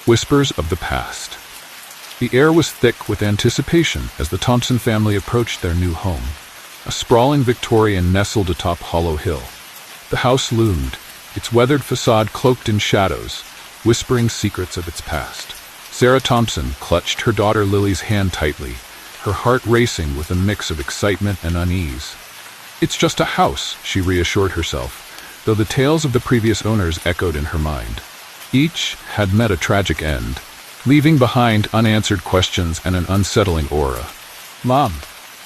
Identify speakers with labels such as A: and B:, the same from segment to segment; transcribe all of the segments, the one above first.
A: Whispers of the past. The air was thick with anticipation as the Thompson family approached their new home. A sprawling Victorian nestled atop Hollow Hill. The house loomed, its weathered facade cloaked in shadows, whispering secrets of its past. Sarah Thompson clutched her daughter Lily's hand tightly, her heart racing with a mix of excitement and unease. "It's just a house," she reassured herself, though the tales of the previous owners echoed in her mind. Each had met a tragic end, leaving behind unanswered questions and an unsettling aura. "Mom,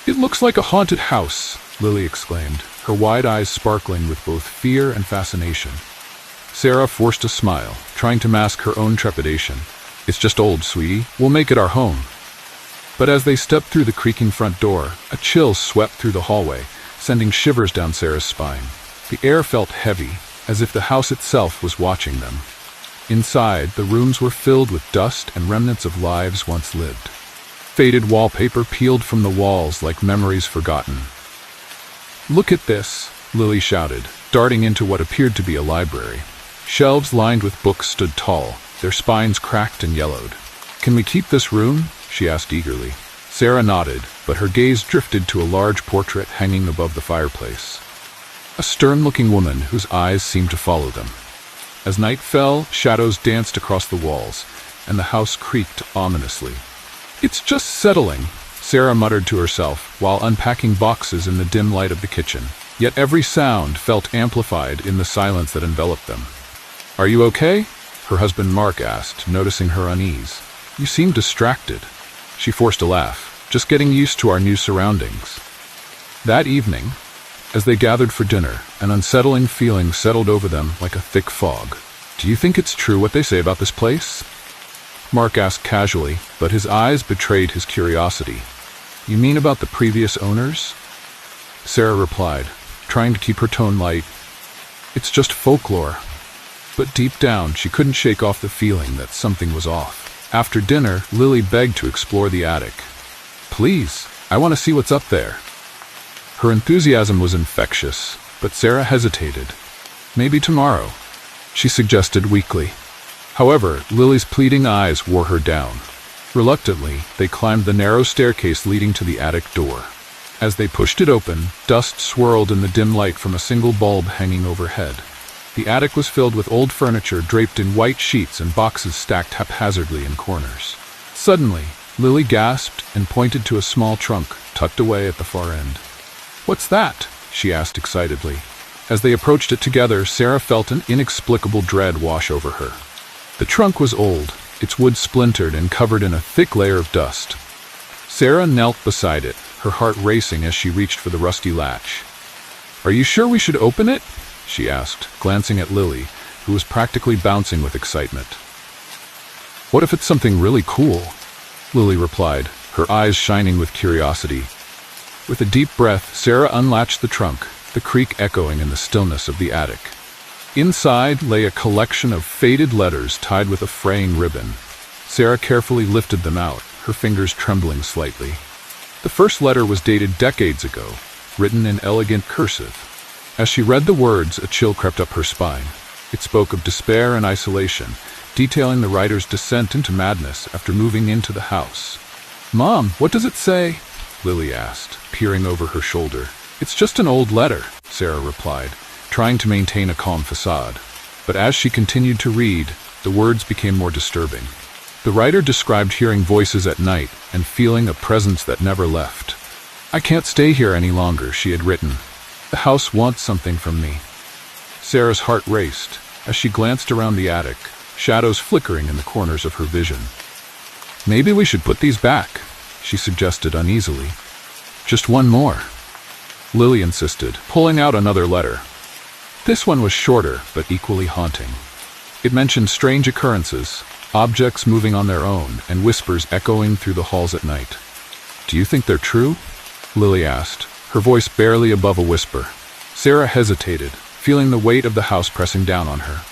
A: it looks like a haunted house," Lily exclaimed, her wide eyes sparkling with both fear and fascination. Sarah forced a smile, trying to mask her own trepidation. "It's just old, sweetie. We'll make it our home." But as they stepped through the creaking front door, a chill swept through the hallway, sending shivers down Sarah's spine. The air felt heavy, as if the house itself was watching them. Inside, the rooms were filled with dust and remnants of lives once lived. Faded wallpaper peeled from the walls like memories forgotten. "Look at this," Lily shouted, darting into what appeared to be a library. Shelves lined with books stood tall, their spines cracked and yellowed. "Can we keep this room?" she asked eagerly. Sarah nodded, but her gaze drifted to a large portrait hanging above the fireplace. A stern-looking woman whose eyes seemed to follow them. As night fell, shadows danced across the walls, and the house creaked ominously. "It's just settling," Sarah muttered to herself while unpacking boxes in the dim light of the kitchen. Yet every sound felt amplified in the silence that enveloped them. "Are you okay?" her husband Mark asked, noticing her unease. "You seem distracted." She forced a laugh, "Just getting used to our new surroundings." That evening, as they gathered for dinner, an unsettling feeling settled over them like a thick fog. "Do you think it's true what they say about this place?" Mark asked casually, but his eyes betrayed his curiosity. "You mean about the previous owners?" Sarah replied, trying to keep her tone light. "It's just folklore." But deep down, she couldn't shake off the feeling that something was off. After dinner, Lily begged to explore the attic. "Please, I want to see what's up there." Her enthusiasm was infectious, but Sarah hesitated. "Maybe tomorrow," she suggested weakly. However, Lily's pleading eyes wore her down. Reluctantly, they climbed the narrow staircase leading to the attic door. As they pushed it open, dust swirled in the dim light from a single bulb hanging overhead. The attic was filled with old furniture draped in white sheets and boxes stacked haphazardly in corners. Suddenly, Lily gasped and pointed to a small trunk tucked away at the far end. "What's that?" she asked excitedly. As they approached it together, Sarah felt an inexplicable dread wash over her. The trunk was old, its wood splintered and covered in a thick layer of dust. Sarah knelt beside it, her heart racing as she reached for the rusty latch. "Are you sure we should open it?" she asked, glancing at Lily, who was practically bouncing with excitement. "What if it's something really cool?" Lily replied, her eyes shining with curiosity. With a deep breath, Sarah unlatched the trunk, the creak echoing in the stillness of the attic. Inside lay a collection of faded letters tied with a fraying ribbon. Sarah carefully lifted them out, her fingers trembling slightly. The first letter was dated decades ago, written in elegant cursive. As she read the words, a chill crept up her spine. It spoke of despair and isolation, detailing the writer's descent into madness after moving into the house. "Mom, what does it say?" Lily asked, peering over her shoulder. "It's just an old letter," Sarah replied, trying to maintain a calm facade. But as she continued to read, the words became more disturbing. The writer described hearing voices at night and feeling a presence that never left. "I can't stay here any longer," she had written. "The house wants something from me." Sarah's heart raced as she glanced around the attic, shadows flickering in the corners of her vision. "Maybe we should put these back," she suggested uneasily. "Just one more," Lily insisted, pulling out another letter. This one was shorter, but equally haunting. It mentioned strange occurrences, objects moving on their own, and whispers echoing through the halls at night. "Do you think they're true?" Lily asked, her voice barely above a whisper. Sarah hesitated, feeling the weight of the house pressing down on her.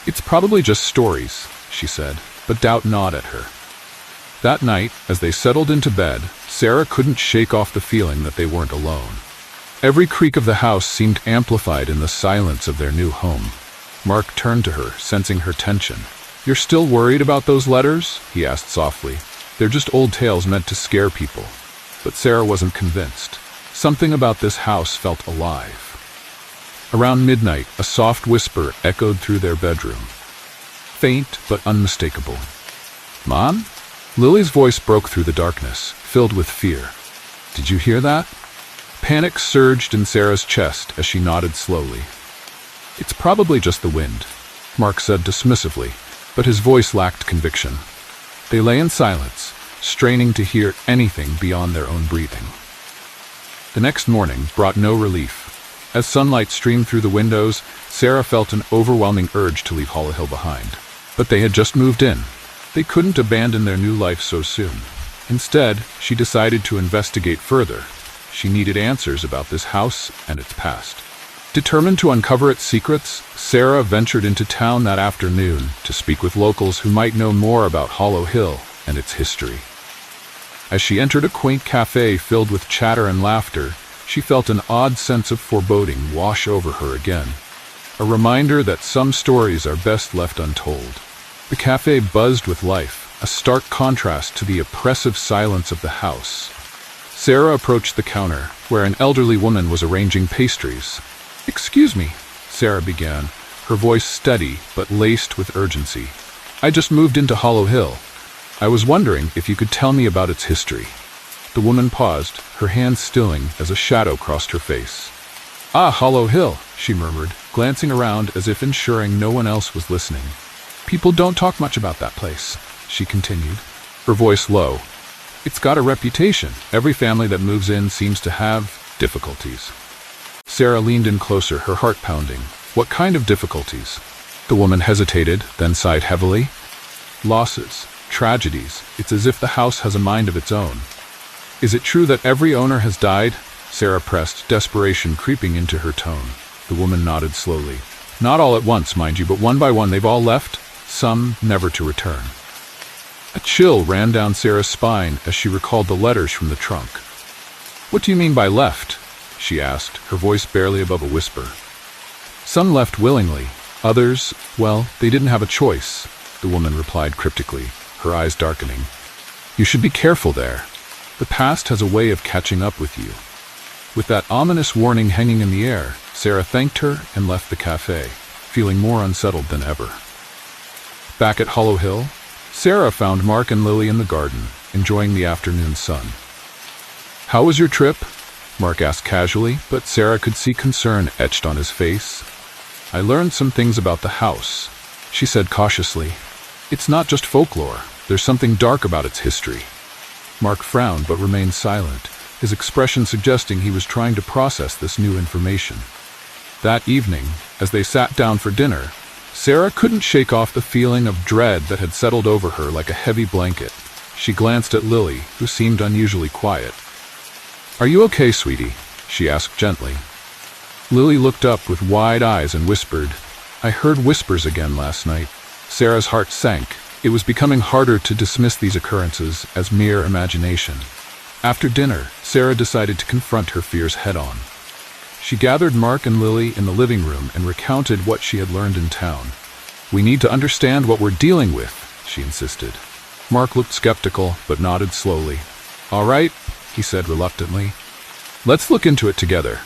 A: "It's probably just stories," she said, but doubt gnawed at her. That night, as they settled into bed, Sarah couldn't shake off the feeling that they weren't alone. Every creak of the house seemed amplified in the silence of their new home. Mark turned to her, sensing her tension. "You're still worried about those letters?" he asked softly. "They're just old tales meant to scare people." But Sarah wasn't convinced. Something about this house felt alive. Around midnight, a soft whisper echoed through their bedroom. Faint but unmistakable. "Mom?" Lily's voice broke through the darkness, filled with fear. "Did you hear that?" Panic surged in Sarah's chest as she nodded slowly. "It's probably just the wind," Mark said dismissively, but his voice lacked conviction. They lay in silence, straining to hear anything beyond their own breathing. The next morning brought no relief. As sunlight streamed through the windows, Sarah felt an overwhelming urge to leave Hollow Hill behind. But they had just moved in. They couldn't abandon their new life so soon. Instead, she decided to investigate further. She needed answers about this house and its past. Determined to uncover its secrets, Sarah ventured into town that afternoon to speak with locals who might know more about Hollow Hill and its history. As she entered a quaint cafe filled with chatter and laughter, she felt an odd sense of foreboding wash over her again. A reminder that some stories are best left untold. The cafe buzzed with life, a stark contrast to the oppressive silence of the house. Sarah approached the counter, where an elderly woman was arranging pastries. "Excuse me," Sarah began, her voice steady but laced with urgency. "I just moved into Hollow Hill. I was wondering if you could tell me about its history." The woman paused, her hands stilling as a shadow crossed her face. "Ah, Hollow Hill," she murmured, glancing around as if ensuring no one else was listening. "People don't talk much about that place," she continued, her voice low. "It's got a reputation. Every family that moves in seems to have difficulties." Sarah leaned in closer, her heart pounding. "What kind of difficulties?" The woman hesitated, then sighed heavily. "Losses, tragedies. It's as if the house has a mind of its own." "Is it true that every owner has died?" Sarah pressed, desperation creeping into her tone. The woman nodded slowly. "Not all at once, mind you, but one by one they've all left, some never to return." A chill ran down Sarah's spine as she recalled the letters from the trunk. "What do you mean by left?" she asked, her voice barely above a whisper. "Some left willingly. Others, well, they didn't have a choice," the woman replied cryptically, her eyes darkening. "You should be careful there. The past has a way of catching up with you." With that ominous warning hanging in the air, Sarah thanked her and left the cafe, feeling more unsettled than ever. Back at Hollow Hill, Sarah found Mark and Lily in the garden, enjoying the afternoon sun. "How was your trip?" Mark asked casually, but Sarah could see concern etched on his face. "I learned some things about the house," she said cautiously. "It's not just folklore. There's something dark about its history." Mark frowned but remained silent, his expression suggesting he was trying to process this new information. That evening, as they sat down for dinner, Sarah couldn't shake off the feeling of dread that had settled over her like a heavy blanket. She glanced at Lily, who seemed unusually quiet. "Are you okay, sweetie?" she asked gently. Lily looked up with wide eyes and whispered, "I heard whispers again last night." Sarah's heart sank. It was becoming harder to dismiss these occurrences as mere imagination. After dinner, Sarah decided to confront her fears head-on. She gathered Mark and Lily in the living room and recounted what she had learned in town. "We need to understand what we're dealing with," she insisted. Mark looked skeptical, but nodded slowly. "All right," he said reluctantly. "Let's look into it together."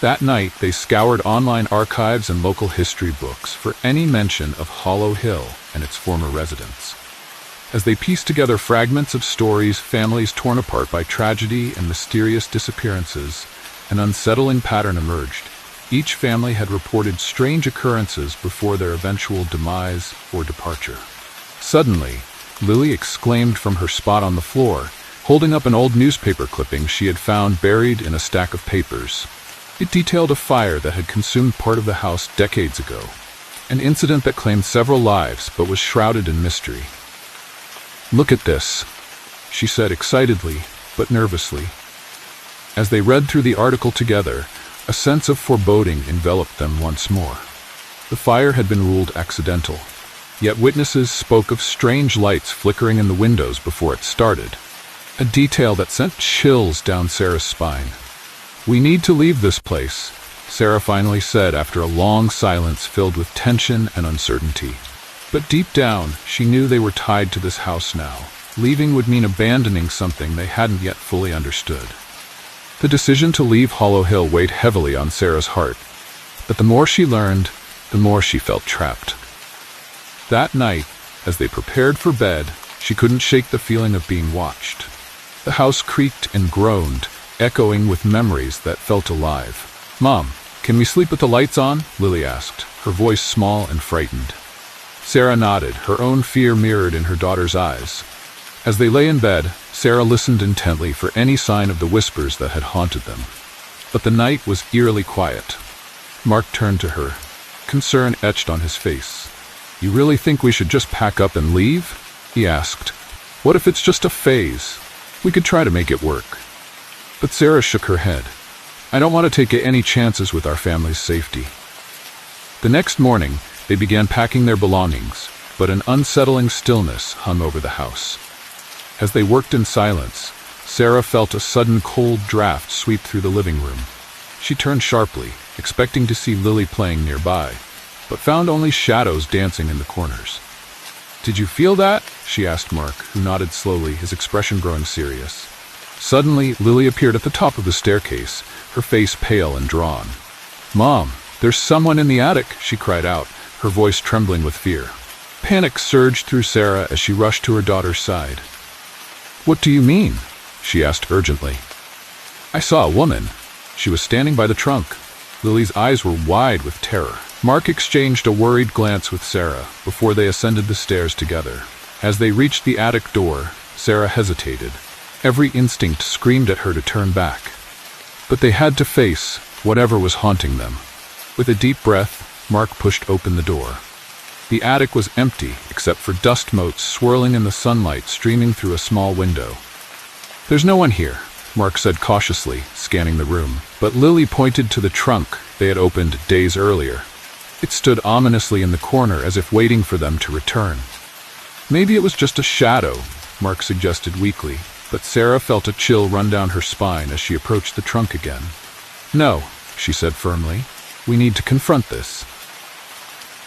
A: That night, they scoured online archives and local history books for any mention of Hollow Hill and its former residents. As they pieced together fragments of stories, families torn apart by tragedy and mysterious disappearances, an unsettling pattern emerged. Each family had reported strange occurrences before their eventual demise or departure. Suddenly, Lily exclaimed from her spot on the floor, holding up an old newspaper clipping she had found buried in a stack of papers. It detailed a fire that had consumed part of the house decades ago, an incident that claimed several lives but was shrouded in mystery. "Look at this," she said excitedly but nervously. As they read through the article together, a sense of foreboding enveloped them once more. The fire had been ruled accidental, yet witnesses spoke of strange lights flickering in the windows before it started, a detail that sent chills down Sarah's spine. "We need to leave this place," Sarah finally said after a long silence filled with tension and uncertainty. But deep down, she knew they were tied to this house now. Leaving would mean abandoning something they hadn't yet fully understood. The decision to leave Hollow Hill weighed heavily on Sarah's heart, but the more she learned, the more she felt trapped. That night, as they prepared for bed, she couldn't shake the feeling of being watched. The house creaked and groaned, echoing with memories that felt alive. "Mom, can we sleep with the lights on?" Lily asked, her voice small and frightened. Sarah nodded, her own fear mirrored in her daughter's eyes. As they lay in bed, Sarah listened intently for any sign of the whispers that had haunted them. But the night was eerily quiet. Mark turned to her, concern etched on his face. "You really think we should just pack up and leave?" he asked. "What if it's just a phase? We could try to make it work." But Sarah shook her head. "I don't want to take any chances with our family's safety." The next morning, they began packing their belongings, but an unsettling stillness hung over the house. As they worked in silence, Sarah felt a sudden cold draft sweep through the living room. She turned sharply, expecting to see Lily playing nearby, but found only shadows dancing in the corners. "Did you feel that?" she asked Mark, who nodded slowly, his expression growing serious. Suddenly, Lily appeared at the top of the staircase, her face pale and drawn. "Mom, there's someone in the attic," she cried out, her voice trembling with fear. Panic surged through Sarah as she rushed to her daughter's side. "What do you mean?" she asked urgently. "I saw a woman. She was standing by the trunk." Lily's eyes were wide with terror. Mark exchanged a worried glance with Sarah before they ascended the stairs together. As they reached the attic door, Sarah hesitated. Every instinct screamed at her to turn back. But they had to face whatever was haunting them. With a deep breath, Mark pushed open the door. The attic was empty, except for dust motes swirling in the sunlight streaming through a small window. "There's no one here," Mark said cautiously, scanning the room. But Lily pointed to the trunk they had opened days earlier. It stood ominously in the corner as if waiting for them to return. "Maybe it was just a shadow," Mark suggested weakly, but Sarah felt a chill run down her spine as she approached the trunk again. "No," she said firmly. "We need to confront this."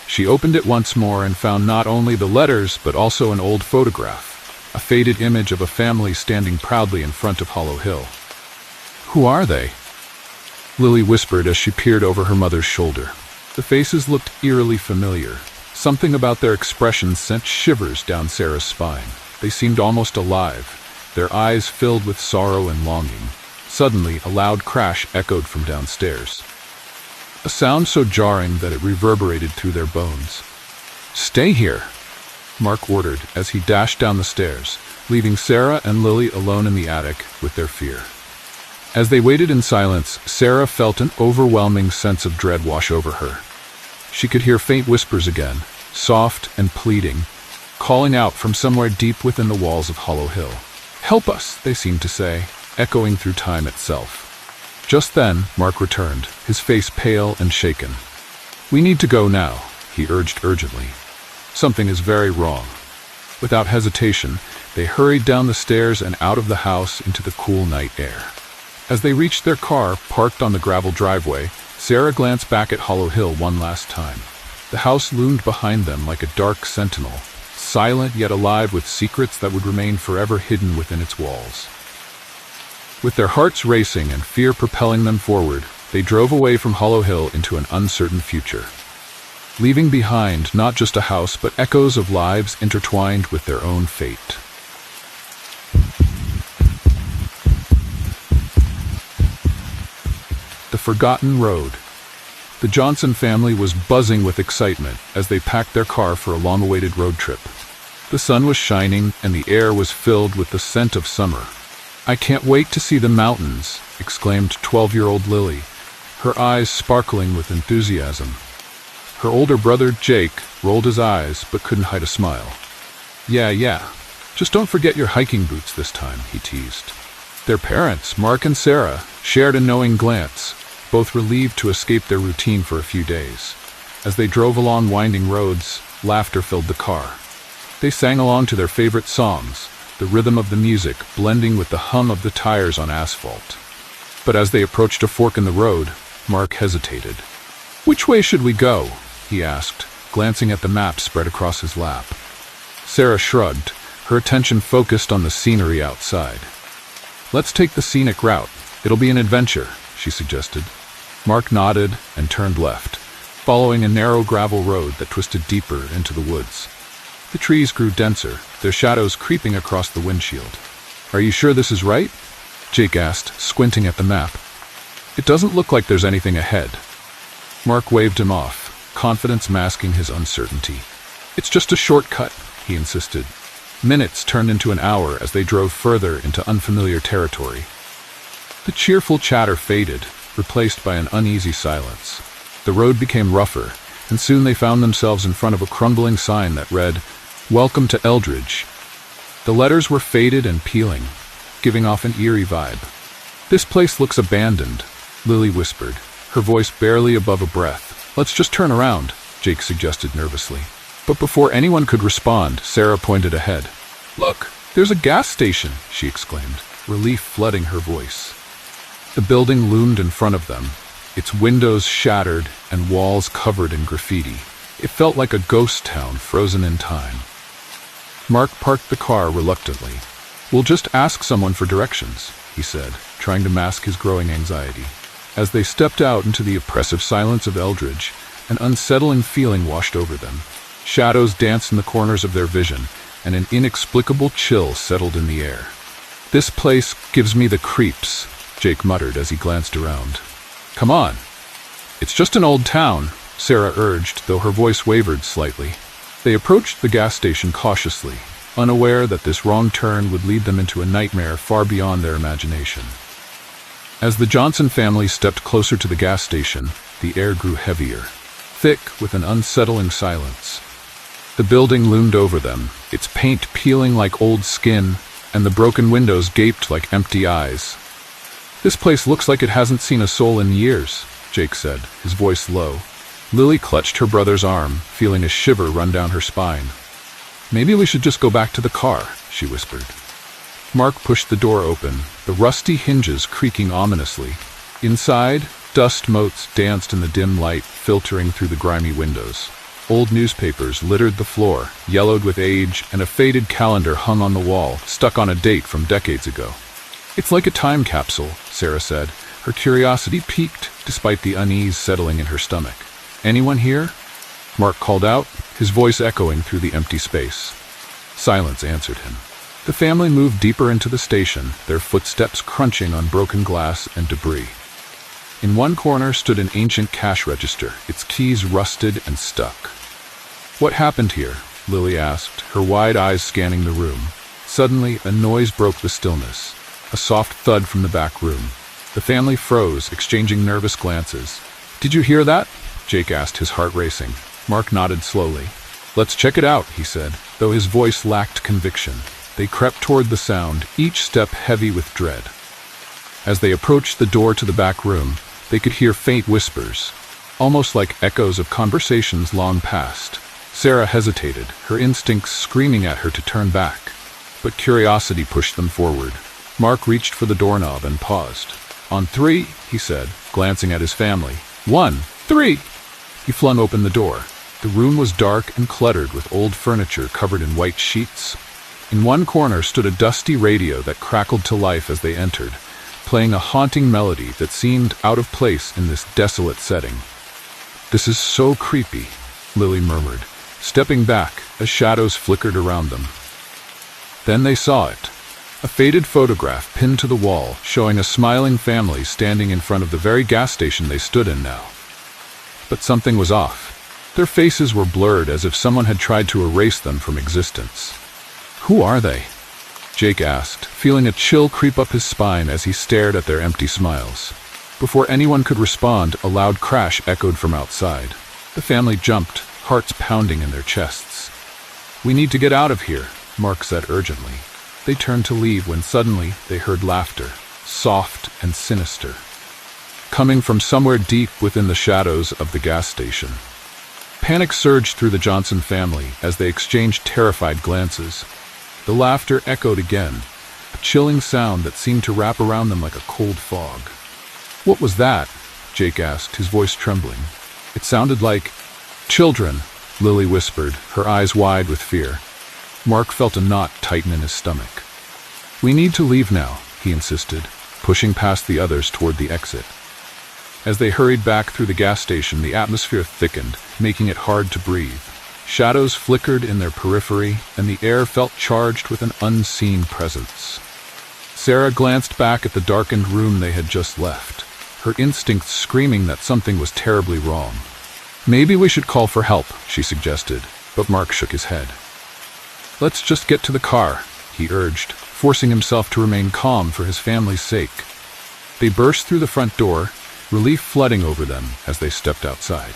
A: She opened it once more and found not only the letters but also an old photograph, a faded image of a family standing proudly in front of Hollow Hill. "Who are they?" Lily whispered as she peered over her mother's shoulder. The faces looked eerily familiar. Something about their expressions sent shivers down Sarah's spine. They seemed almost alive, their eyes filled with sorrow and longing. Suddenly, a loud crash echoed from downstairs. A sound so jarring that it reverberated through their bones. "Stay here," Mark ordered as he dashed down the stairs, leaving Sarah and Lily alone in the attic with their fear. As they waited in silence, Sarah felt an overwhelming sense of dread wash over her. She could hear faint whispers again, soft and pleading, calling out from somewhere deep within the walls of Hollow Hill. "Help us," they seemed to say, echoing through time itself. Just then, Mark returned, his face pale and shaken. "We need to go now," he urged urgently. "Something is very wrong." Without hesitation, they hurried down the stairs and out of the house into the cool night air. As they reached their car, parked on the gravel driveway, Sarah glanced back at Hollow Hill one last time. The house loomed behind them like a dark sentinel, silent yet alive with secrets that would remain forever hidden within its walls. With their hearts racing and fear propelling them forward, they drove away from Hollow Hill into an uncertain future, leaving behind not just a house but echoes of lives intertwined with their own fate. The Forgotten Road. The Johnson family was buzzing with excitement as they packed their car for a long-awaited road trip. The sun was shining and the air was filled with the scent of summer. "I can't wait to see the mountains," exclaimed 12-year-old Lily, her eyes sparkling with enthusiasm. Her older brother, Jake, rolled his eyes but couldn't hide a smile. Yeah. Just don't forget your hiking boots this time," he teased. Their parents, Mark and Sarah, shared a knowing glance, both relieved to escape their routine for a few days. As they drove along winding roads, laughter filled the car. They sang along to their favorite songs, the rhythm of the music blending with the hum of the tires on asphalt. But as they approached a fork in the road, Mark hesitated. "Which way should we go?" he asked, glancing at the map spread across his lap. Sarah shrugged, her attention focused on the scenery outside. "Let's take the scenic route. It'll be an adventure," she suggested. Mark nodded and turned left, following a narrow gravel road that twisted deeper into the woods. The trees grew denser, their shadows creeping across the windshield. "Are you sure this is right?" Jake asked, squinting at the map. "It doesn't look like there's anything ahead." Mark waved him off, confidence masking his uncertainty. "It's just a shortcut," he insisted. Minutes turned into an hour as they drove further into unfamiliar territory. The cheerful chatter faded, replaced by an uneasy silence. The road became rougher, and soon they found themselves in front of a crumbling sign that read, "Welcome to Eldridge." The letters were faded and peeling, giving off an eerie vibe. "This place looks abandoned," Lily whispered, her voice barely above a breath. "Let's just turn around," Jake suggested nervously. But before anyone could respond, Sarah pointed ahead. "Look, there's a gas station," she exclaimed, relief flooding her voice. The building loomed in front of them, its windows shattered and walls covered in graffiti. It felt like a ghost town frozen in time. Mark parked the car reluctantly. "We'll just ask someone for directions," he said, trying to mask his growing anxiety. As they stepped out into the oppressive silence of Eldridge, an unsettling feeling washed over them. Shadows danced in the corners of their vision, and an inexplicable chill settled in the air. "This place gives me the creeps," Jake muttered as he glanced around. "Come on." "It's just an old town," Sarah urged, though her voice wavered slightly. They approached the gas station cautiously, unaware that this wrong turn would lead them into a nightmare far beyond their imagination. As the Johnson family stepped closer to the gas station, the air grew heavier, thick with an unsettling silence. The building loomed over them, its paint peeling like old skin, and the broken windows gaped like empty eyes. "This place looks like it hasn't seen a soul in years," Jake said, his voice low. Lily clutched her brother's arm, feeling a shiver run down her spine. "Maybe we should just go back to the car," she whispered. Mark pushed the door open, the rusty hinges creaking ominously. Inside, dust motes danced in the dim light, filtering through the grimy windows. Old newspapers littered the floor, yellowed with age, and a faded calendar hung on the wall, stuck on a date from decades ago. "It's like a time capsule," Sarah said, her curiosity piqued despite the unease settling in her stomach. "Anyone here?" Mark called out, his voice echoing through the empty space. Silence answered him. The family moved deeper into the station, their footsteps crunching on broken glass and debris. In one corner stood an ancient cash register, its keys rusted and stuck. "What happened here?" Lily asked, her wide eyes scanning the room. Suddenly, a noise broke the stillness, a soft thud from the back room. The family froze, exchanging nervous glances. "Did you hear that?" Jake asked, his heart racing. Mark nodded slowly. "Let's check it out," he said, though his voice lacked conviction. They crept toward the sound, each step heavy with dread. As they approached the door to the back room, they could hear faint whispers, almost like echoes of conversations long past. Sarah hesitated, her instincts screaming at her to turn back. But curiosity pushed them forward. Mark reached for the doorknob and paused. "On three," he said, glancing at his family. "1, 3! He flung open the door. The room was dark and cluttered with old furniture covered in white sheets. In one corner stood a dusty radio that crackled to life as they entered, playing a haunting melody that seemed out of place in this desolate setting. "This is so creepy," Lily murmured, stepping back as shadows flickered around them. Then they saw it. A faded photograph pinned to the wall, showing a smiling family standing in front of the very gas station they stood in now. But something was off. Their faces were blurred as if someone had tried to erase them from existence. "Who are they?" Jake asked, feeling a chill creep up his spine as he stared at their empty smiles. Before anyone could respond, a loud crash echoed from outside. The family jumped, hearts pounding in their chests. "We need to get out of here," Mark said urgently. They turned to leave when suddenly they heard laughter, soft and sinister, coming from somewhere deep within the shadows of the gas station. Panic surged through the Johnson family as they exchanged terrified glances. The laughter echoed again, a chilling sound that seemed to wrap around them like a cold fog. "What was that?" Jake asked, his voice trembling. "It sounded like children," Lily whispered, her eyes wide with fear. Mark felt a knot tighten in his stomach. We need to leave now, he insisted, pushing past the others toward the exit. As they hurried back through the gas station, the atmosphere thickened, making it hard to breathe. Shadows flickered in their periphery, and the air felt charged with an unseen presence. Sarah glanced back at the darkened room they had just left, her instincts screaming that something was terribly wrong. Maybe we should call for help, she suggested, but Mark shook his head. Let's just get to the car, he urged, forcing himself to remain calm for his family's sake. They burst through the front door, relief flooding over them as they stepped outside.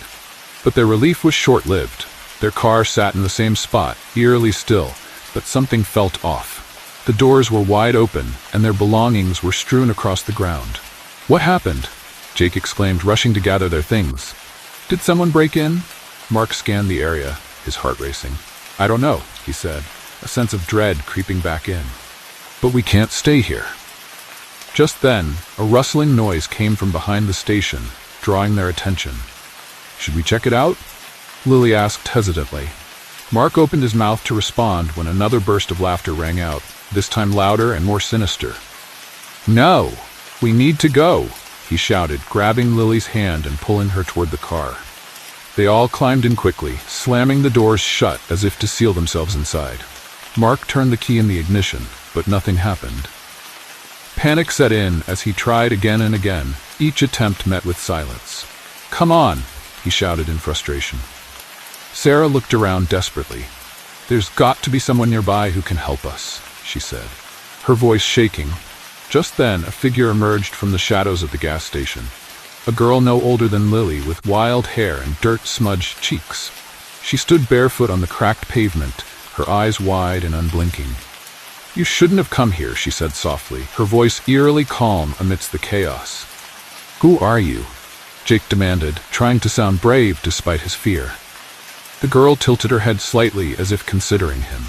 A: But their relief was short-lived. Their car sat in the same spot, eerily still, but something felt off. The doors were wide open, and their belongings were strewn across the ground. What happened? Jake exclaimed, rushing to gather their things. Did someone break in? Mark scanned the area, his heart racing. I don't know, he said, a sense of dread creeping back in. But we can't stay here. Just then, a rustling noise came from behind the station, drawing their attention. Should we check it out? Lily asked hesitantly. Mark opened his mouth to respond when another burst of laughter rang out, this time louder and more sinister. No, we need to go, he shouted, grabbing Lily's hand and pulling her toward the car. They all climbed in quickly, slamming the doors shut as if to seal themselves inside. Mark turned the key in the ignition, but nothing happened. Panic set in as he tried again and again, each attempt met with silence. Come on, he shouted in frustration. Sarah looked around desperately. There's got to be someone nearby who can help us, she said, her voice shaking. Just then, a figure emerged from the shadows of the gas station. A girl no older than Lily, with wild hair and dirt-smudged cheeks. She stood barefoot on the cracked pavement, her eyes wide and unblinking. You shouldn't have come here, she said softly, her voice eerily calm amidst the chaos. Who are you? Jake demanded, trying to sound brave despite his fear. The girl tilted her head slightly as if considering him.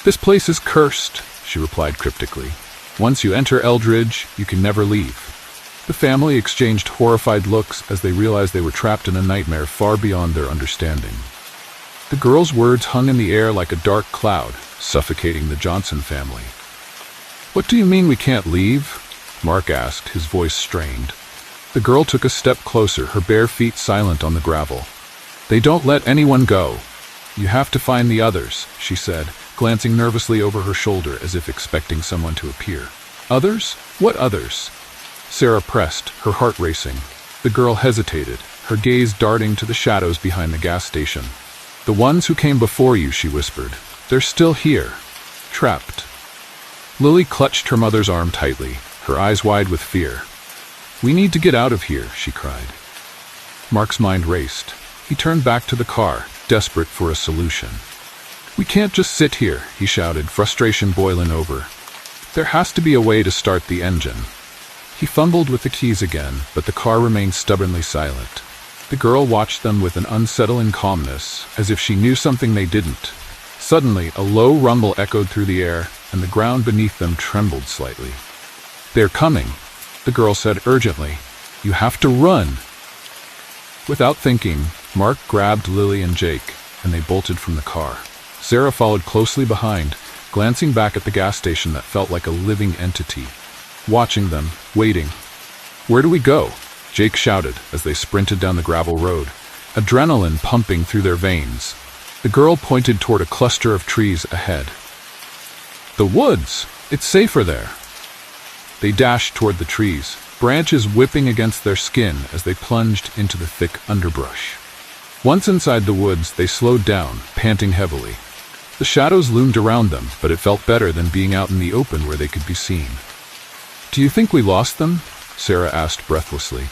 A: This place is cursed, she replied cryptically. Once you enter Eldridge, you can never leave. The family exchanged horrified looks as they realized they were trapped in a nightmare far beyond their understanding. The girl's words hung in the air like a dark cloud, suffocating the Johnson family. What do you mean we can't leave? Mark asked, his voice strained. The girl took a step closer, her bare feet silent on the gravel. They don't let anyone go. You have to find the others, she said, glancing nervously over her shoulder as if expecting someone to appear. Others? What others? Sarah pressed, her heart racing. The girl hesitated, her gaze darting to the shadows behind the gas station. The ones who came before you, she whispered. They're still here, trapped. Lily clutched her mother's arm tightly, her eyes wide with fear. We need to get out of here, she cried. Mark's mind raced. He turned back to the car, desperate for a solution. We can't just sit here, he shouted, frustration boiling over. There has to be a way to start the engine. He fumbled with the keys again, but the car remained stubbornly silent. The girl watched them with an unsettling calmness, as if she knew something they didn't. Suddenly, a low rumble echoed through the air, and the ground beneath them trembled slightly. They're coming, the girl said urgently. You have to run. Without thinking, Mark grabbed Lily and Jake, and they bolted from the car. Sarah followed closely behind, glancing back at the gas station that felt like a living entity. Watching them, waiting. Where do we go? Jake shouted as they sprinted down the gravel road, adrenaline pumping through their veins. The girl pointed toward a cluster of trees ahead. The woods! It's safer there. They dashed toward the trees, branches whipping against their skin as they plunged into the thick underbrush. Once inside the woods, they slowed down, panting heavily. The shadows loomed around them, but it felt better than being out in the open where they could be seen. Do you think we lost them? Sarah asked breathlessly.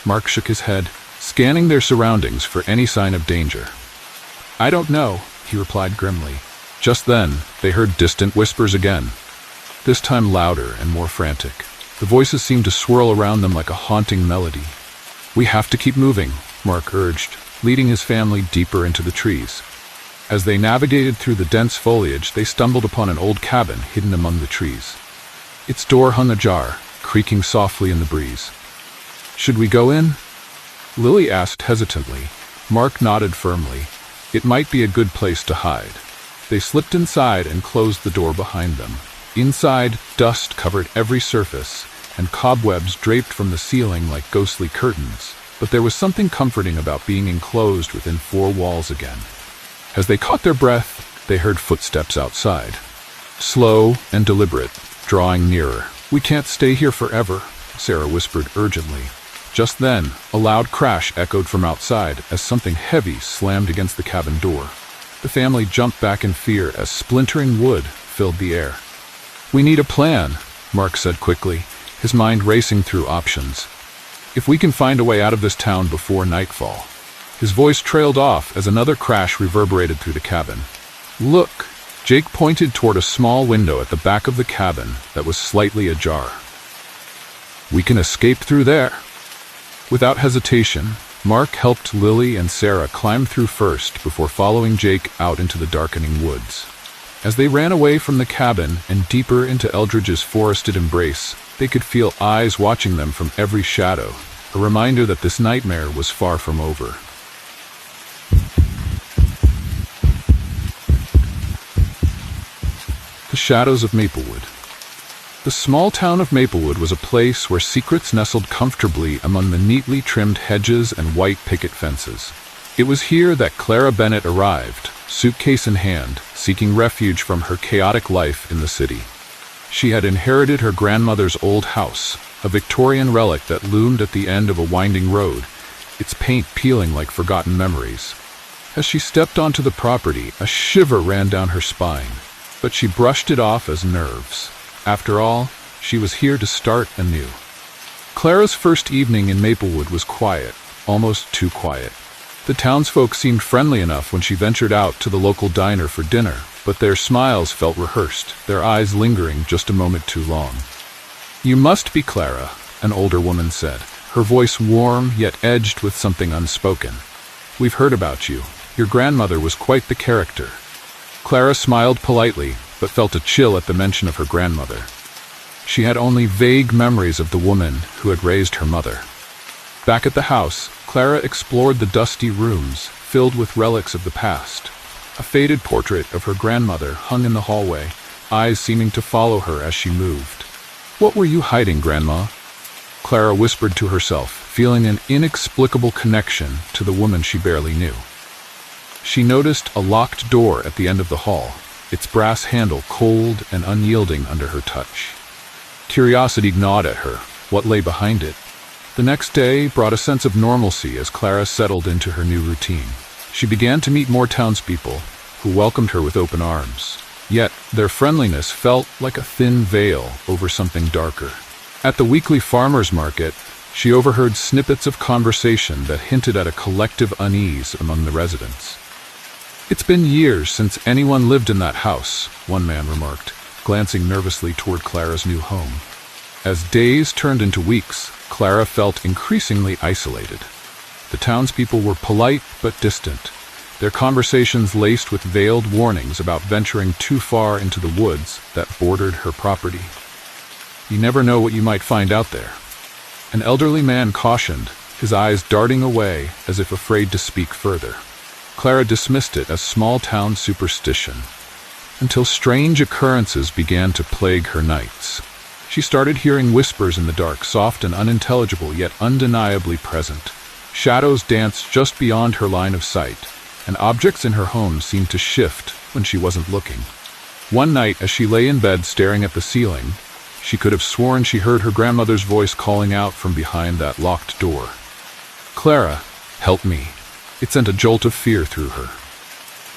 A: Mark shook his head, scanning their surroundings for any sign of danger. I don't know, he replied grimly. Just then, they heard distant whispers again, this time louder and more frantic. The voices seemed to swirl around them like a haunting melody. We have to keep moving, Mark urged, leading his family deeper into the trees. As they navigated through the dense foliage, they stumbled upon an old cabin hidden among the trees. Its door hung ajar, creaking softly in the breeze. Should we go in? Lily asked hesitantly. Mark nodded firmly. It might be a good place to hide. They slipped inside and closed the door behind them. Inside, dust covered every surface, and cobwebs draped from the ceiling like ghostly curtains. But there was something comforting about being enclosed within four walls again. As they caught their breath, they heard footsteps outside. Slow and deliberate, drawing nearer. "We can't stay here forever," Sarah whispered urgently. Just then, a loud crash echoed from outside as something heavy slammed against the cabin door. The family jumped back in fear as splintering wood filled the air. "We need a plan," Mark said quickly, his mind racing through options. "If we can find a way out of this town before nightfall." His voice trailed off as another crash reverberated through the cabin. "Look!" Jake pointed toward a small window at the back of the cabin that was slightly ajar. "We can escape through there." Without hesitation, Mark helped Lily and Sarah climb through first before following Jake out into the darkening woods. As they ran away from the cabin and deeper into Eldridge's forested embrace, they could feel eyes watching them from every shadow, a reminder that this nightmare was far from over. The shadows of Maplewood. The small town of Maplewood was a place where secrets nestled comfortably among the neatly trimmed hedges and white picket fences. It was here that Clara Bennett arrived, suitcase in hand, seeking refuge from her chaotic life in the city. She had inherited her grandmother's old house, a Victorian relic that loomed at the end of a winding road, its paint peeling like forgotten memories. As she stepped onto the property, a shiver ran down her spine, but she brushed it off as nerves. After all, she was here to start anew. Clara's first evening in Maplewood was quiet, almost too quiet. The townsfolk seemed friendly enough when she ventured out to the local diner for dinner, but their smiles felt rehearsed, their eyes lingering just a moment too long. "You must be Clara," an older woman said, her voice warm yet edged with something unspoken. "We've heard about you. Your grandmother was quite the character." Clara smiled politely, but felt a chill at the mention of her grandmother. She had only vague memories of the woman who had raised her mother. Back at the house, Clara explored the dusty rooms, filled with relics of the past. A faded portrait of her grandmother hung in the hallway, eyes seeming to follow her as she moved. "What were you hiding, Grandma?" Clara whispered to herself, feeling an inexplicable connection to the woman she barely knew. She noticed a locked door at the end of the hall, its brass handle cold and unyielding under her touch. Curiosity gnawed at her. What lay behind it? The next day brought a sense of normalcy as Clara settled into her new routine. She began to meet more townspeople, who welcomed her with open arms. Yet, their friendliness felt like a thin veil over something darker. At the weekly farmers' market, she overheard snippets of conversation that hinted at a collective unease among the residents. "It's been years since anyone lived in that house," one man remarked, glancing nervously toward Clara's new home. As days turned into weeks, Clara felt increasingly isolated. The townspeople were polite but distant, their conversations laced with veiled warnings about venturing too far into the woods that bordered her property. "You never know what you might find out there," an elderly man cautioned, his eyes darting away as if afraid to speak further. Clara dismissed it as small-town superstition, until strange occurrences began to plague her nights. She started hearing whispers in the dark, soft and unintelligible, yet undeniably present. Shadows danced just beyond her line of sight, and objects in her home seemed to shift when she wasn't looking. One night, as she lay in bed staring at the ceiling, she could have sworn she heard her grandmother's voice calling out from behind that locked door. "Clara, help me." It sent a jolt of fear through her.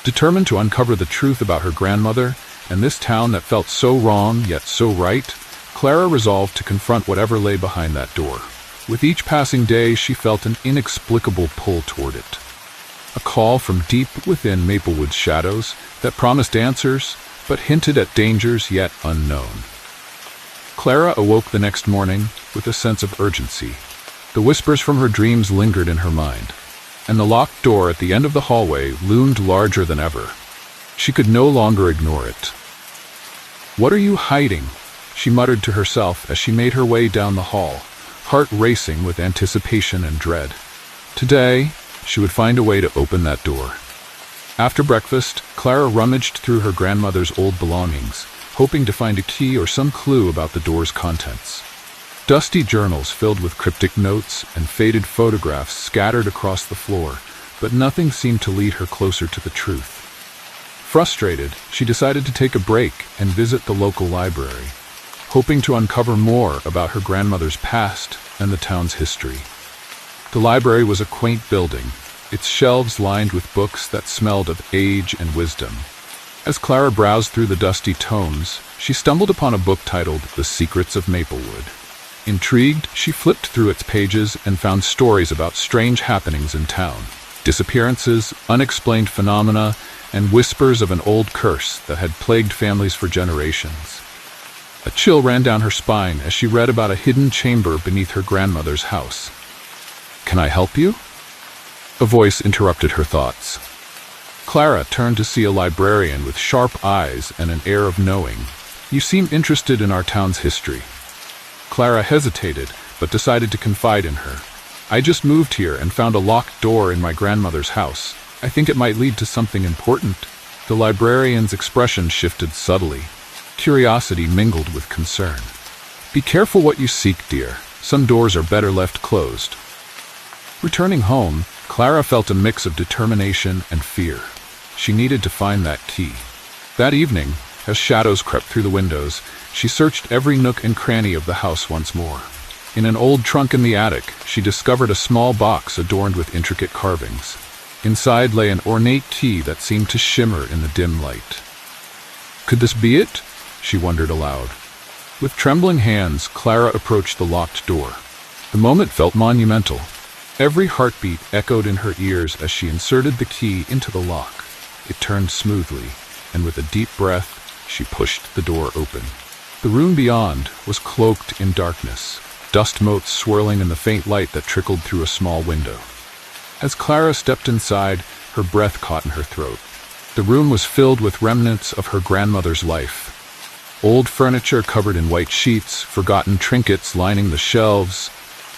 A: Determined to uncover the truth about her grandmother and this town that felt so wrong yet so right, Clara resolved to confront whatever lay behind that door. With each passing day, she felt an inexplicable pull toward it. A call from deep within Maplewood's shadows that promised answers, but hinted at dangers yet unknown. Clara awoke the next morning with a sense of urgency. The whispers from her dreams lingered in her mind, and the locked door at the end of the hallway loomed larger than ever. She could no longer ignore it. "What are you hiding?" she muttered to herself as she made her way down the hall, heart racing with anticipation and dread. Today, she would find a way to open that door. After breakfast, Clara rummaged through her grandmother's old belongings, hoping to find a key or some clue about the door's contents. Dusty journals filled with cryptic notes and faded photographs scattered across the floor, but nothing seemed to lead her closer to the truth. Frustrated, she decided to take a break and visit the local library, hoping to uncover more about her grandmother's past and the town's history. The library was a quaint building, its shelves lined with books that smelled of age and wisdom. As Clara browsed through the dusty tomes, she stumbled upon a book titled The Secrets of Maplewood. Intrigued, she flipped through its pages and found stories about strange happenings in town, disappearances, unexplained phenomena, and whispers of an old curse that had plagued families for generations. A chill ran down her spine as she read about a hidden chamber beneath her grandmother's house. "Can I help you?" A voice interrupted her thoughts. Clara turned to see a librarian with sharp eyes and an air of knowing. "You seem interested in our town's history." Clara hesitated, but decided to confide in her. "I just moved here and found a locked door in my grandmother's house. I think it might lead to something important." The librarian's expression shifted subtly. Curiosity mingled with concern. "Be careful what you seek, dear. Some doors are better left closed." Returning home, Clara felt a mix of determination and fear. She needed to find that key. That evening, as shadows crept through the windows, she searched every nook and cranny of the house once more. In an old trunk in the attic, she discovered a small box adorned with intricate carvings. Inside lay an ornate key that seemed to shimmer in the dim light. Could this be it? She wondered aloud. With trembling hands, Clara approached the locked door. The moment felt monumental. Every heartbeat echoed in her ears as she inserted the key into the lock. It turned smoothly, and with a deep breath, she pushed the door open. The room beyond was cloaked in darkness, dust motes swirling in the faint light that trickled through a small window. As Clara stepped inside, her breath caught in her throat. The room was filled with remnants of her grandmother's life. Old furniture covered in white sheets, forgotten trinkets lining the shelves.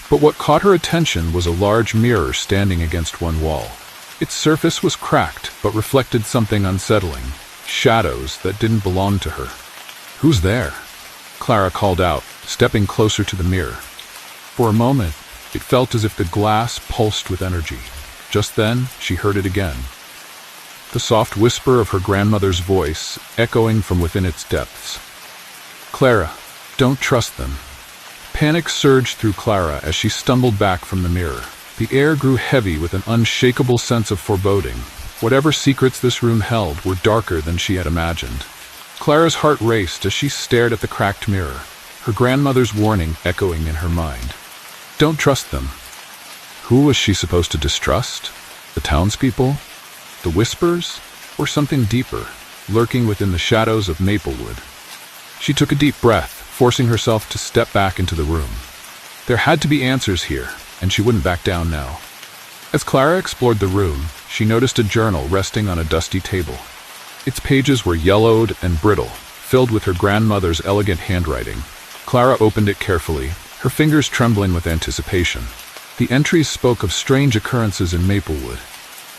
A: But what caught her attention was a large mirror standing against one wall. Its surface was cracked, but reflected something unsettling, shadows that didn't belong to her. "Who's there?" Clara called out, stepping closer to the mirror. For a moment, it felt as if the glass pulsed with energy. Just then, she heard it again. The soft whisper of her grandmother's voice, echoing from within its depths. "Clara, don't trust them." Panic surged through Clara as she stumbled back from the mirror. The air grew heavy with an unshakable sense of foreboding. Whatever secrets this room held were darker than she had imagined. Clara's heart raced as she stared at the cracked mirror, her grandmother's warning echoing in her mind. Don't trust them. Who was she supposed to distrust? The townspeople? The whispers? Or something deeper, lurking within the shadows of Maplewood? She took a deep breath, forcing herself to step back into the room. There had to be answers here, and she wouldn't back down now. As Clara explored the room, she noticed a journal resting on a dusty table. Its pages were yellowed and brittle, filled with her grandmother's elegant handwriting. Clara opened it carefully, her fingers trembling with anticipation. The entries spoke of strange occurrences in Maplewood.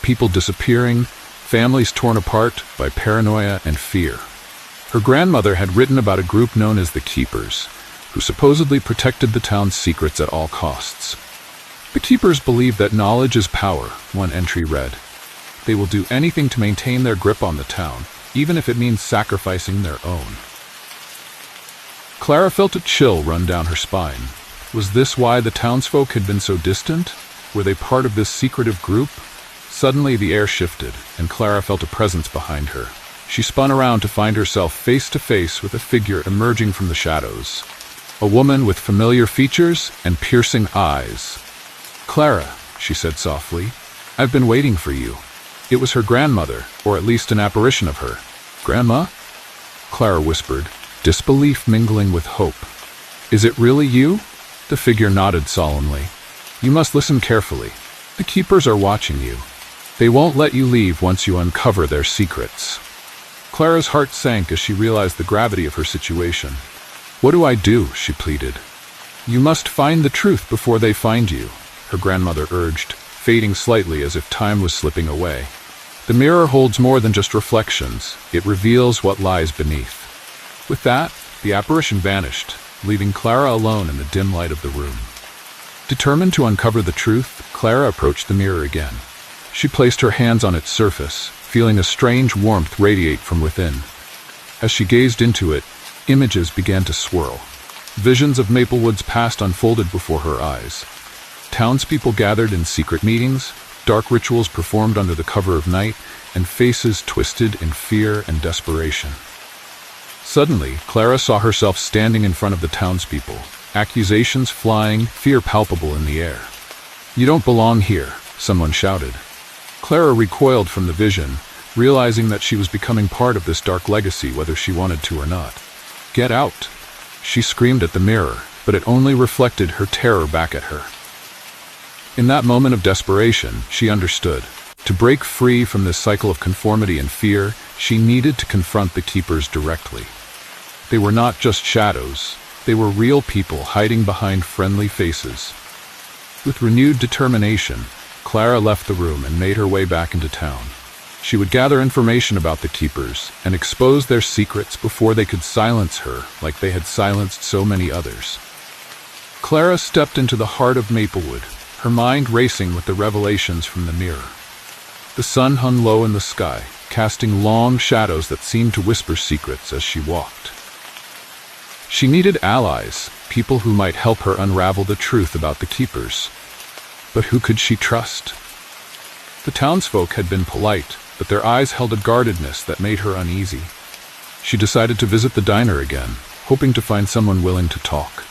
A: People disappearing, families torn apart by paranoia and fear. Her grandmother had written about a group known as the Keepers, who supposedly protected the town's secrets at all costs. The Keepers believe that knowledge is power, one entry read. They will do anything to maintain their grip on the town, even if it means sacrificing their own. Clara felt a chill run down her spine. Was this why the townsfolk had been so distant? Were they part of this secretive group? Suddenly the air shifted, and Clara felt a presence behind her. She spun around to find herself face to face with a figure emerging from the shadows. A woman with familiar features and piercing eyes. "Clara," she said softly, "I've been waiting for you." It was her grandmother, or at least an apparition of her. "Grandma?" Clara whispered, disbelief mingling with hope. "Is it really you?" The figure nodded solemnly. "You must listen carefully. The Keepers are watching you. They won't let you leave once you uncover their secrets." Clara's heart sank as she realized the gravity of her situation. "What do I do?" she pleaded. "You must find the truth before they find you," her grandmother urged, fading slightly as if time was slipping away. The mirror holds more than just reflections. It reveals what lies beneath. With that, the apparition vanished, leaving Clara alone in the dim light of the room. Determined to uncover the truth, Clara approached the mirror again. She placed her hands on its surface, feeling a strange warmth radiate from within. As she gazed into it, images began to swirl. Visions of Maplewood's past unfolded before her eyes. Townspeople gathered in secret meetings, dark rituals performed under the cover of night, and faces twisted in fear and desperation. Suddenly, Clara saw herself standing in front of the townspeople, accusations flying, fear palpable in the air. "You don't belong here," someone shouted. Clara recoiled from the vision, realizing that she was becoming part of this dark legacy whether she wanted to or not. "Get out!" She screamed at the mirror, but it only reflected her terror back at her. In that moment of desperation, she understood. To break free from this cycle of conformity and fear, she needed to confront the keepers directly. They were not just shadows. They were real people hiding behind friendly faces. With renewed determination, Clara left the room and made her way back into town. She would gather information about the keepers and expose their secrets before they could silence her like they had silenced so many others. Clara stepped into the heart of Maplewood, her mind racing with the revelations from the mirror. The sun hung low in the sky, casting long shadows that seemed to whisper secrets as she walked. She needed allies, people who might help her unravel the truth about the keepers. But who could she trust? The townsfolk had been polite, but their eyes held a guardedness that made her uneasy. She decided to visit the diner again, hoping to find someone willing to talk.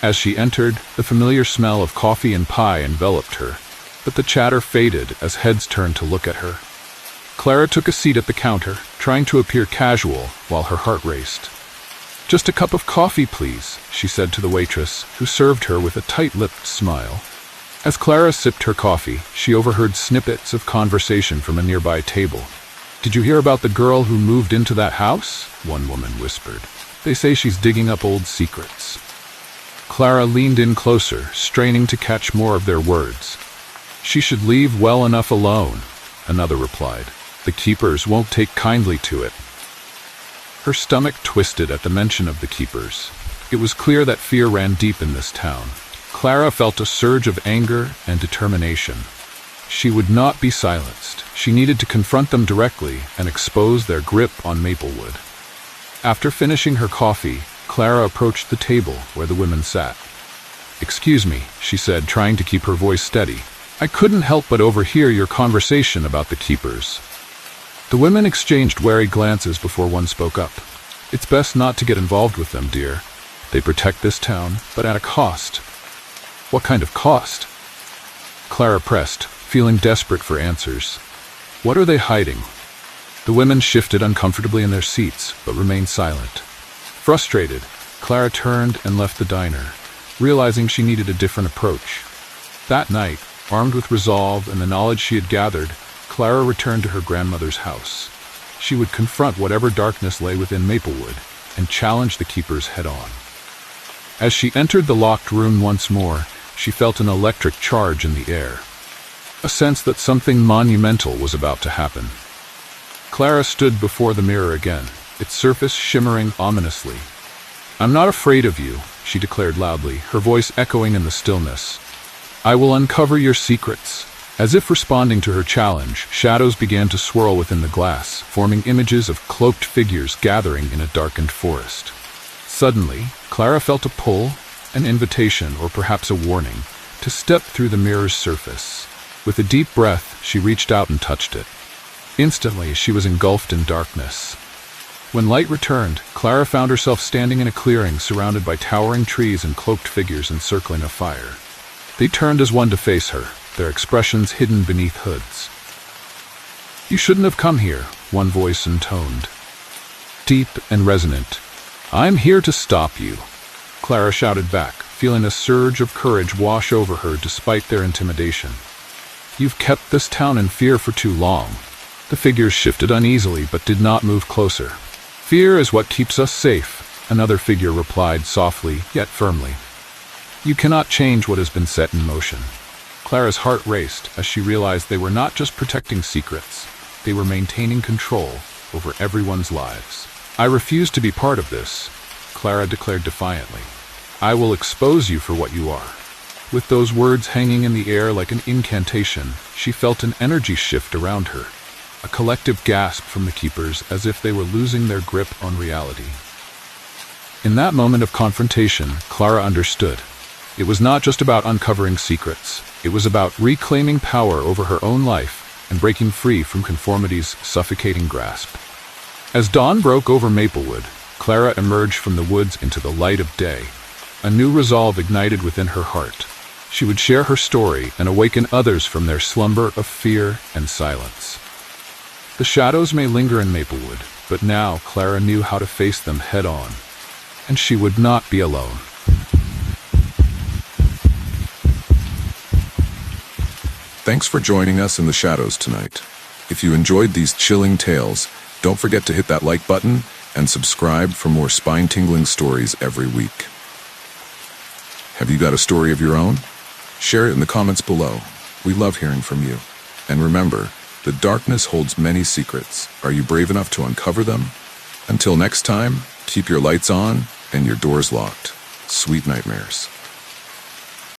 A: As she entered, the familiar smell of coffee and pie enveloped her, but the chatter faded as heads turned to look at her. Clara took a seat at the counter, trying to appear casual while her heart raced. "Just a cup of coffee, please," she said to the waitress, who served her with a tight-lipped smile. As Clara sipped her coffee, she overheard snippets of conversation from a nearby table. "Did you hear about the girl who moved into that house?" one woman whispered. "They say she's digging up old secrets." Clara leaned in closer, straining to catch more of their words. "She should leave well enough alone," another replied. "The keepers won't take kindly to it." Her stomach twisted at the mention of the keepers. It was clear that fear ran deep in this town. Clara felt a surge of anger and determination. She would not be silenced. She needed to confront them directly and expose their grip on Maplewood. After finishing her coffee, Clara approached the table where the women sat. "Excuse me," she said, trying to keep her voice steady. "I couldn't help but overhear your conversation about the keepers." The women exchanged wary glances before one spoke up. "It's best not to get involved with them, dear. They protect this town, but at a cost." "What kind of cost?" Clara pressed, feeling desperate for answers. "What are they hiding?" The women shifted uncomfortably in their seats, but remained silent. Frustrated, Clara turned and left the diner, realizing she needed a different approach. That night, armed with resolve and the knowledge she had gathered, Clara returned to her grandmother's house. She would confront whatever darkness lay within Maplewood and challenge the keepers head-on. As she entered the locked room once more, she felt an electric charge in the air, a sense that something monumental was about to happen. Clara stood before the mirror again, its surface shimmering ominously. "I'm not afraid of you," she declared loudly, her voice echoing in the stillness. "I will uncover your secrets." As if responding to her challenge, shadows began to swirl within the glass, forming images of cloaked figures gathering in a darkened forest. Suddenly, Clara felt a pull, an invitation, or perhaps a warning, to step through the mirror's surface. With a deep breath, she reached out and touched it. Instantly, she was engulfed in darkness. When light returned, Clara found herself standing in a clearing surrounded by towering trees and cloaked figures encircling a fire. They turned as one to face her, their expressions hidden beneath hoods. "You shouldn't have come here," one voice intoned. Deep and resonant. "I'm here to stop you," Clara shouted back, feeling a surge of courage wash over her despite their intimidation. "You've kept this town in fear for too long." The figures shifted uneasily but did not move closer. "Fear is what keeps us safe," another figure replied softly yet firmly. "You cannot change what has been set in motion." Clara's heart raced as she realized they were not just protecting secrets. they were maintaining control over everyone's lives. "I refuse to be part of this," Clara declared defiantly. "I will expose you for what you are." With those words hanging in the air like an incantation, she felt an energy shift around her, a collective gasp from the keepers as if they were losing their grip on reality. In that moment of confrontation, Clara understood. It was not just about uncovering secrets. It was about reclaiming power over her own life and breaking free from conformity's suffocating grasp. As dawn broke over Maplewood, Clara emerged from the woods into the light of day. A new resolve ignited within her heart. She would share her story and awaken others from their slumber of fear and silence. The shadows may linger in Maplewood, but now Clara knew how to face them head-on, and she would not be alone.
B: Thanks for joining us in the shadows tonight. If you enjoyed these chilling tales, don't forget to hit that like button and subscribe for more spine-tingling stories every week. Have you got a story of your own? Share it in the comments below. We love hearing from you. And remember, the darkness holds many secrets. Are you brave enough to uncover them? Until next time, keep your lights on and your doors locked. Sweet nightmares.